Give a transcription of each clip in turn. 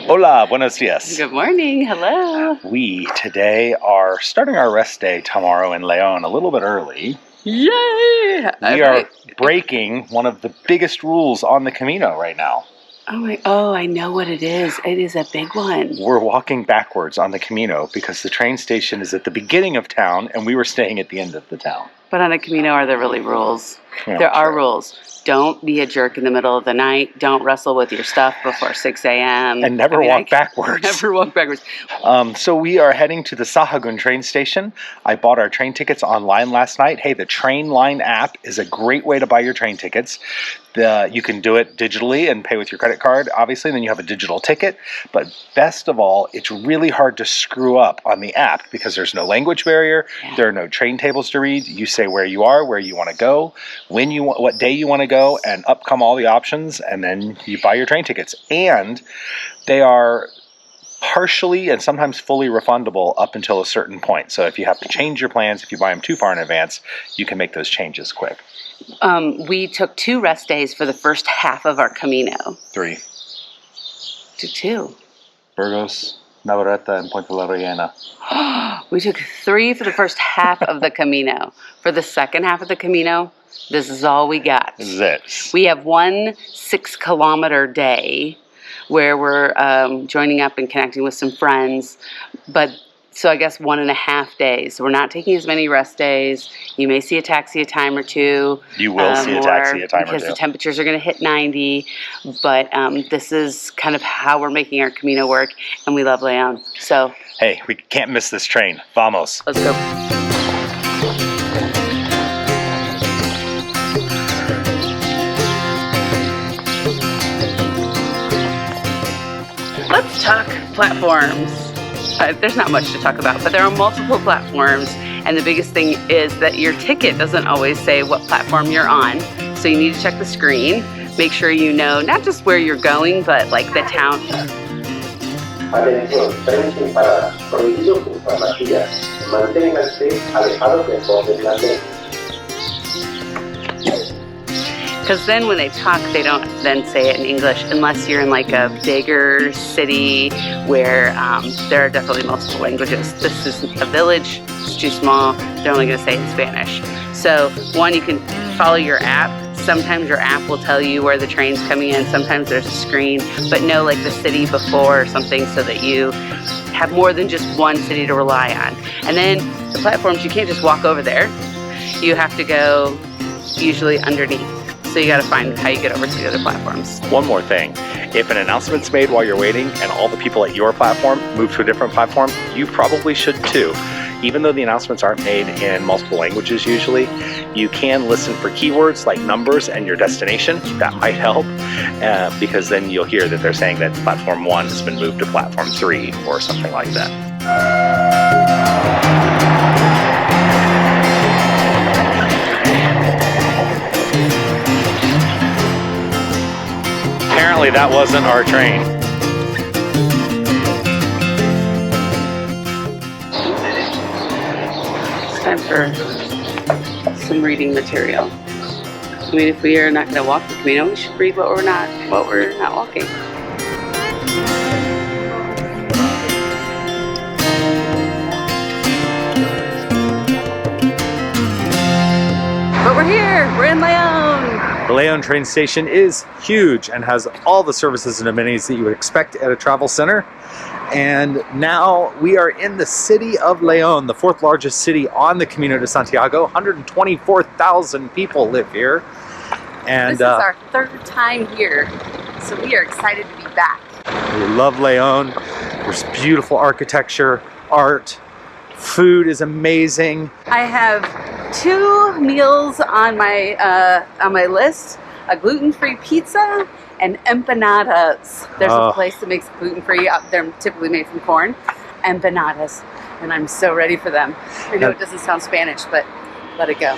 Hola, buenos dias. Good morning. Hello. We today are starting our rest day tomorrow in Leon a little bit early. Yay! We are breaking one of the biggest rules on the Camino right now. Oh, I know what it is. It is a big one. We're walking backwards on the Camino because the train station is at the beginning of town and we were staying at the end of the town. But on a Camino, are there really rules? Yeah, there are sure. rules. Don't be a jerk in the middle of the night. Don't wrestle with your stuff before 6 a.m. And never walk backwards. Never walk backwards. So we are heading to the Sahagun train station. I bought our train tickets online last night. Hey, the Trainline app is a great way to buy your train tickets. You can do it digitally and pay with your credit card, obviously, and then you have a digital ticket. But best of all, it's really hard to screw up on the app because there's no language barrier. Yeah. There are no train tables to read. You say where you are, where you want to go, what day you want to go, and up come all the options, and then you buy your train tickets. And they are partially and sometimes fully refundable up until a certain point. So if you have to change your plans, if you buy them too far in advance, you can make those changes quick. We took 2 rest days for the first half of our Camino. 3. Took 2. Burgos, Navarrete, and Puente La Reina. We took 3 for the first half of the Camino. For the second half of the Camino, this is all we got. This is it. We have 1 6-kilometer day where we're joining up and connecting with some friends, so I guess 1.5 days. So we're not taking as many rest days. You may see a taxi a time or two. You will see a taxi a time or two. Because the temperatures are going to hit 90. But this is kind of how we're making our Camino work, and we love Leon. So hey, we can't miss this train. Vamos. let's go. Let's talk platforms. There's not much to talk about, but there are multiple platforms, and the biggest thing is that your ticket doesn't always say what platform you're on, so you need to check the screen. Make sure you know not just where you're going, but like the town. Atención, tren sin paradas, prohibido cruzar las vías. Manténganse alejados del borde del andén. Because then when they talk, they don't then say it in English unless you're in like a bigger city where there are definitely multiple languages. This is a village, it's too small, they're only going to say it in Spanish. So one, you can follow your app. Sometimes your app will tell you where the train's coming in, sometimes there's a screen, but know like the city before or something so that you have more than just one city to rely on. And then the platforms, you can't just walk over there. You have to go usually underneath. So you got to find how you get over to the other platforms. One more thing. If an announcement's made while you're waiting and all the people at your platform move to a different platform, you probably should too. Even though the announcements aren't made in multiple languages usually, you can listen for keywords like numbers and your destination. That might help because then you'll hear that they're saying that platform 1 has been moved to platform 3 or something like that. Apparently that wasn't our train. It's time for some reading material. I mean, if we are not going to walk the Camino, we should read what we're not walking. But we're here. We're in Leon. The Leon train station is huge and has all the services and amenities that you would expect at a travel center. And now we are in the city of Leon, the 4th largest city on the Camino de Santiago. 124,000 people live here. And this is our 3rd time here, so we are excited to be back. We love Leon. There's beautiful architecture, art. Food is amazing. I have 2 meals on my list: a gluten-free pizza and empanadas. There's a place that makes gluten-free. They're typically made from corn. Empanadas, and I'm so ready for them. I know it doesn't sound Spanish, but let it go.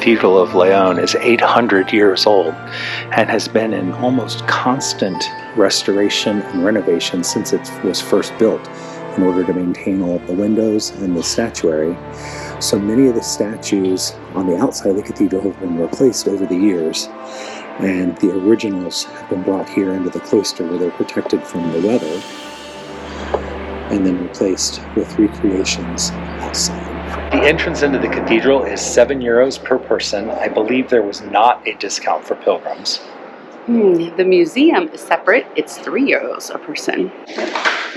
Cathedral of León is 800 years old and has been in almost constant restoration and renovation since it was first built in order to maintain all of the windows and the statuary. So many of the statues on the outside of the cathedral have been replaced over the years, and the originals have been brought here into the cloister where they're protected from the weather, and then replaced with recreations outside. The entrance into the cathedral is €7 per person. I believe there was not a discount for pilgrims. The museum is separate. It's €3 a person.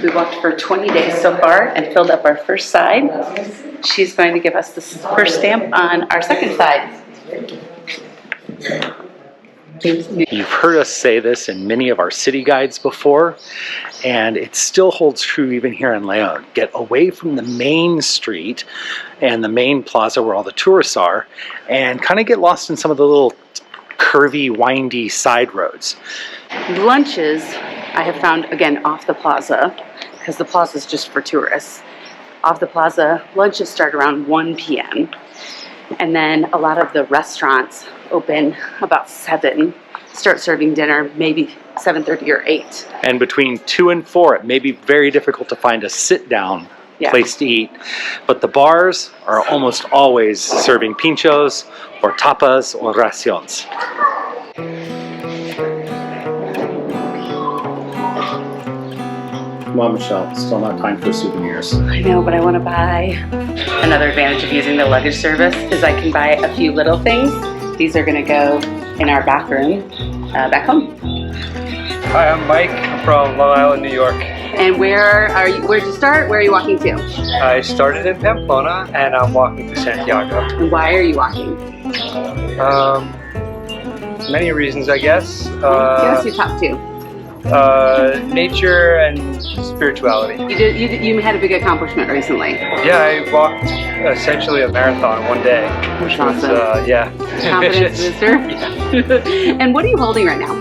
We walked for 20 days so far and filled up our first side. She's going to give us the first stamp on our second side. You've heard us say this in many of our city guides before, and it still holds true even here in León. Get away from the main street and the main plaza where all the tourists are, and kind of get lost in some of the little curvy, windy side roads. Lunches, I have found, again, off the plaza, because the plaza is just for tourists. Off the plaza, lunches start around 1 p.m. And then a lot of the restaurants open about 7, start serving dinner maybe 7:30 or 8. And between 2 and 4, it may be very difficult to find a sit-down place to eat. But the bars are almost always serving pinchos or tapas or raciones. Come on, Michelle, still not time for souvenirs. I know, but I want to buy. Another advantage of using the luggage service is I can buy a few little things. These are going to go in our bathroom back home. Hi, I'm Mike. I'm from Long Island, New York. And where are you? Where'd you start? Where are you walking to? I started in Pamplona, and I'm walking to Santiago. And why are you walking? Many reasons, I guess. Give us your top 2. Nature and spirituality. You had a big accomplishment recently. Yeah, I walked essentially a marathon one day. Which was awesome. Yeah. Confidence booster. Yeah. And what are you holding right now?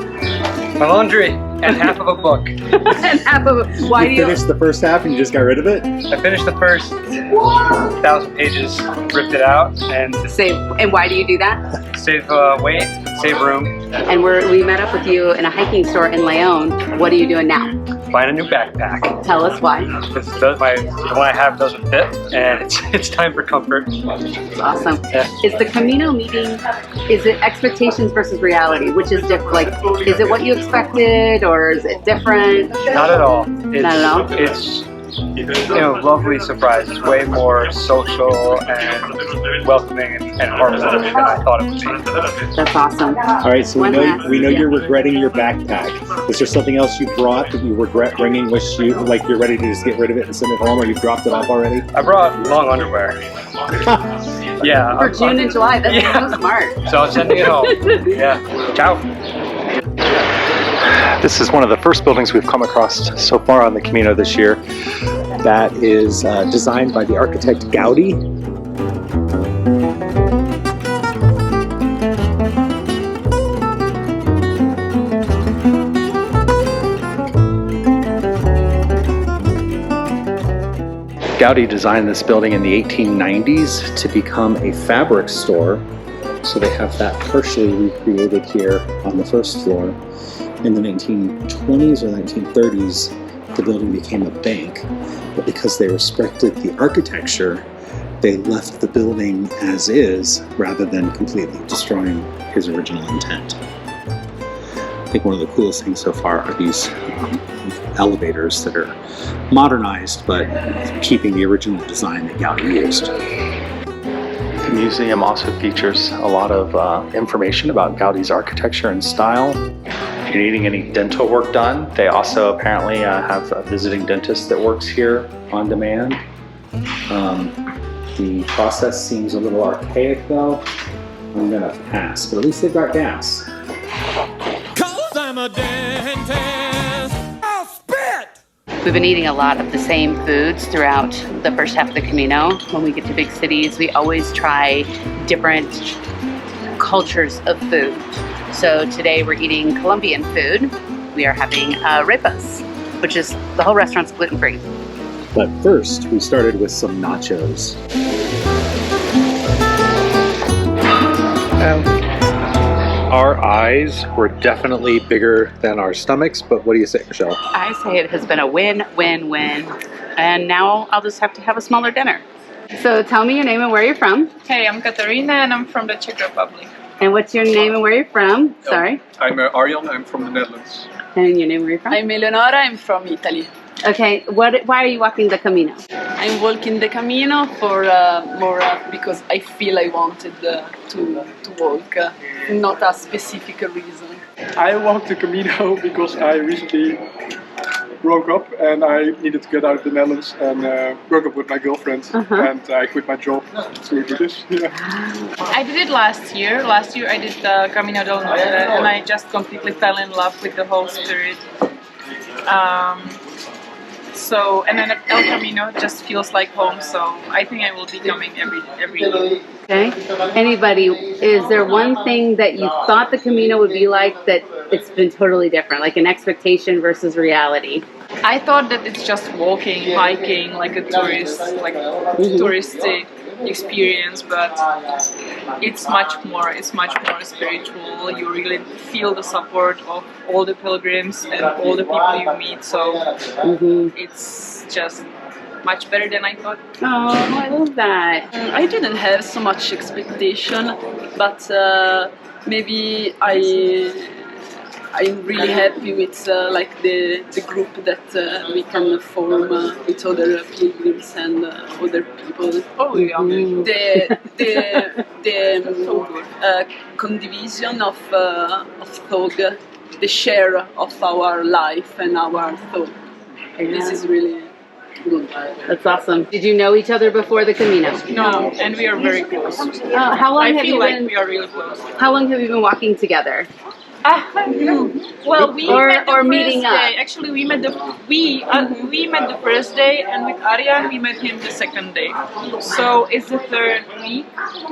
My laundry and half of a book. And half of it. Why do you finished the first half and you just got rid of it? I finished the first 1,000 pages, ripped it out, and save? And why do you do that? save weight, save room. And we met up with you in a hiking store in León. What are you doing now? Buying a new backpack. Tell us why. Because the one I have doesn't fit, and it's time for comfort. It's awesome. Yeah. Is the Camino meeting, is it expectations versus reality? Which is different? Like, is it what you expected, or is it different? Not at all. It's, Not at all? It's lovely surprise. It's way more social and welcoming and harmonious than I thought it would be. That's awesome. All right, so we know Yeah. you're regretting your backpack. Is there something else you brought that you regret bringing, which you like you're ready to just get rid of it and send it home, or you've dropped it off already? I brought long underwear. Yeah. For June and July, that's so smart. So I'm sending it home. Yeah. Ciao. This is one of the first buildings we've come across so far on the Camino this year that is designed by the architect Gaudi. Gaudi designed this building in the 1890s to become a fabric store. So they have that partially recreated here on the first floor. In the 1920s or 1930s, the building became a bank, but because they respected the architecture, they left the building as is rather than completely destroying his original intent. I think one of the coolest things so far are these elevators that are modernized, but keeping the original design that Gaudi used. The museum also features a lot of information about Gaudi's architecture and style. If you're needing any dental work done, they also apparently have a visiting dentist that works here on demand. The process seems a little archaic though. I'm gonna pass, but at least they've got gas. 'Cause I'm a dentist. I'll spit! We've been eating a lot of the same foods throughout the first half of the Camino. When we get to big cities, we always try different cultures of food. So today we're eating Colombian food. We are having arepas, which is, the whole restaurant's gluten-free. But first, we started with some nachos. Our eyes were definitely bigger than our stomachs, but what do you say, Michelle? I say it has been a win, win, win. And now I'll just have to have a smaller dinner. So tell me your name and where you're from. Hey, I'm Katarina and I'm from the Czech Republic. And what's your name and where you're from? Sorry. I'm Arjan, I'm from the Netherlands. And your name and where you're from? I'm Eleonora, I'm from Italy. Okay, why are you walking the Camino? I'm walking the Camino for because I feel I wanted to walk, not a specific reason. I walked the Camino because I recently broke up and I needed to get out of the Netherlands and broke up with my girlfriend and I quit my job to do this. Yeah. I did it last year. Last year I did the Camino del Norte and I just completely fell in love with the whole spirit. So, and then El Camino just feels like home, so I think I will be coming every year. Okay. Anybody, is there one thing that you thought the Camino would be like that it's been totally different, like an expectation versus reality? I thought that it's just walking, hiking, like a tourist, like touristic experience, but it's much more spiritual. You really feel the support of all the pilgrims and all the people you meet, so it's just much better than I thought. Oh, I love that. I didn't have so much expectation, but maybe I'm really happy with like the group that we can form with other pilgrims and other people. Oh yeah. The condivision of thought, the share of our life and our thought. This is really good. That's awesome. Did you know each other before the Camino? No, and we are very close. How long I have feel you like been? we are really close. How long have you been walking together? Well, we met the meeting first up. day. Actually, we met the first day, and with Arjan, we met him the second day. So it's the third week.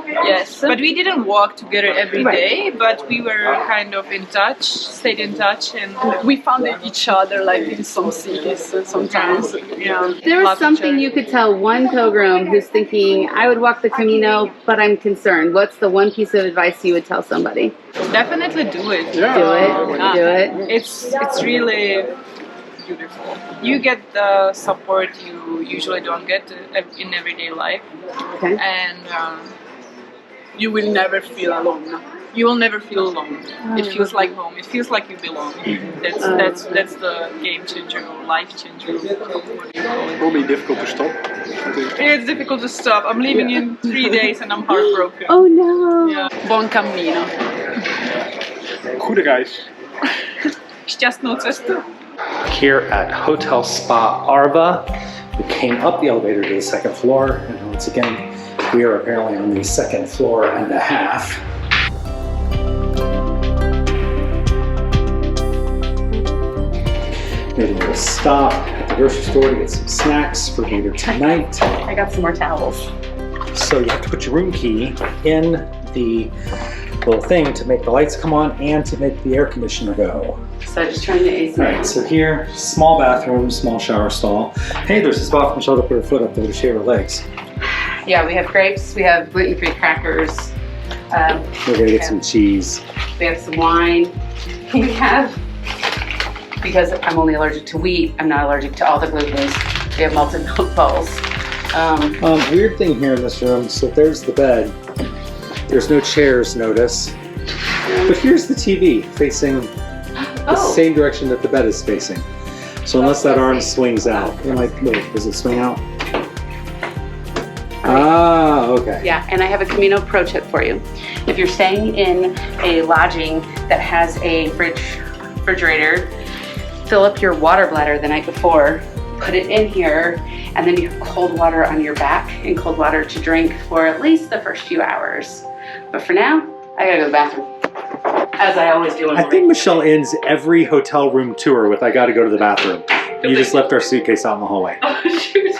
Yes, but we didn't walk together every day. But we were kind of in touch, stayed in touch, and we found each other like in some cities sometimes. Yeah. There was something you could tell one pilgrim who's thinking, I would walk the Camino, but I'm concerned. What's the one piece of advice you would tell somebody? Definitely do it. Do it. It's really beautiful. You get the support you usually don't get in everyday life, and you will never feel alone. You will never feel alone. It feels like home. It feels like you belong. That's the game changer or life changer. Probably difficult to stop. It's difficult to stop. I'm leaving in 3 days and I'm heartbroken. Oh no. Yeah. Buon cammino. Goede reis. Šťastnou cestu. Here at Hotel Spa Arva, we came up the elevator to the second floor, and once again, we are apparently on the second floor and a half. Made a little stop at the grocery store to get some snacks for later tonight. I got some more towels. So you have to put your room key in the little thing to make the lights come on and to make the air conditioner go. So just trying to AC. Alright, so here, small bathroom, small shower stall. Hey, there's a spot for Michelle to put her foot up there to shave her legs. Yeah, we have grapes, we have gluten-free crackers. We're gonna get some cheese. We have some wine. We have, because I'm only allergic to wheat, I'm not allergic to all the glutens. We have malted milk balls. Weird thing here in this room, so there's the bed. There's no chairs, notice. But here's the TV facing the same direction that the bed is facing. So unless that arm swings out, it might, wait, does it swing out? Ah, okay. Yeah, and I have a Camino pro tip for you. If you're staying in a lodging that has a refrigerator, fill up your water bladder the night before, put it in here, and then you have cold water on your back and cold water to drink for at least the first few hours. But for now, I gotta go to the bathroom. As I always do. I think Michelle ends every hotel room tour with I gotta go to the bathroom. You just left our suitcase out in the hallway. Oh, shoot.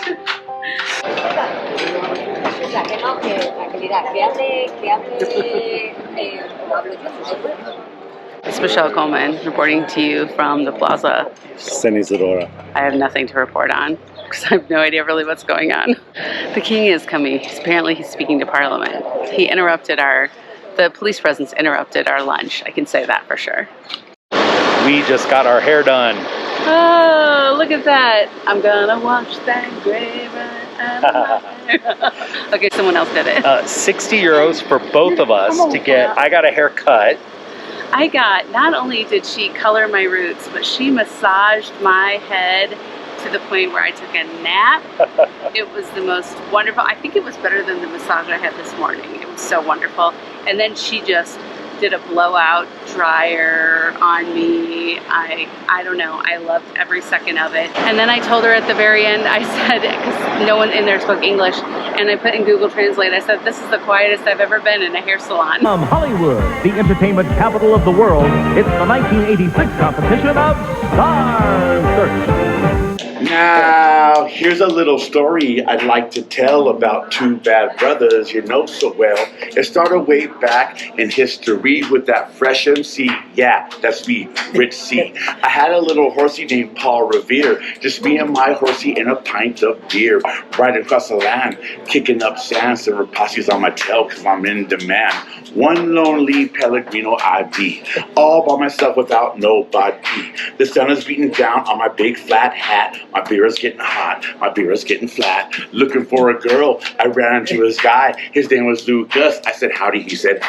It's Michelle Coleman reporting to you from the plaza. San Isidora. I have nothing to report on because I have no idea really what's going on. The king is coming. Apparently he's speaking to Parliament. He interrupted our the police presence interrupted our lunch. I can say that for sure. We just got our hair done. Oh, look at that. I'm gonna wash that gray right out of my hair. Okay, someone else did it. 60 euros for both of us to get, I got a haircut. I got, not only did she color my roots, but she massaged my head to the point where I took a nap. It was the most wonderful. I think it was better than the massage I had this morning. It was so wonderful. And then she just did a blowout dryer on me. I don't know, I loved every second of it. And then I told her at the very end, I said, because no one in there spoke English, and I put in Google Translate, I said, this is the quietest I've ever been in a hair salon. From Hollywood, the entertainment capital of the world, it's the 1986 competition of Star Search. Now, here's a little story I'd like to tell about two bad brothers you know so well. It started way back in history with that fresh MC. Yeah, that's me, Rich C. I had a little horsey named Paul Revere, just me and my horsey and a pint of beer, riding across the land, kicking up sands and rapacios on my tail because I'm in demand. One lonely Pellegrino I be, all by myself without nobody. The sun is beating down on my big flat hat. My beer is getting hot, my beer is getting flat. Looking for a girl, I ran into this guy. His name was Lucas. I said, howdy. He said,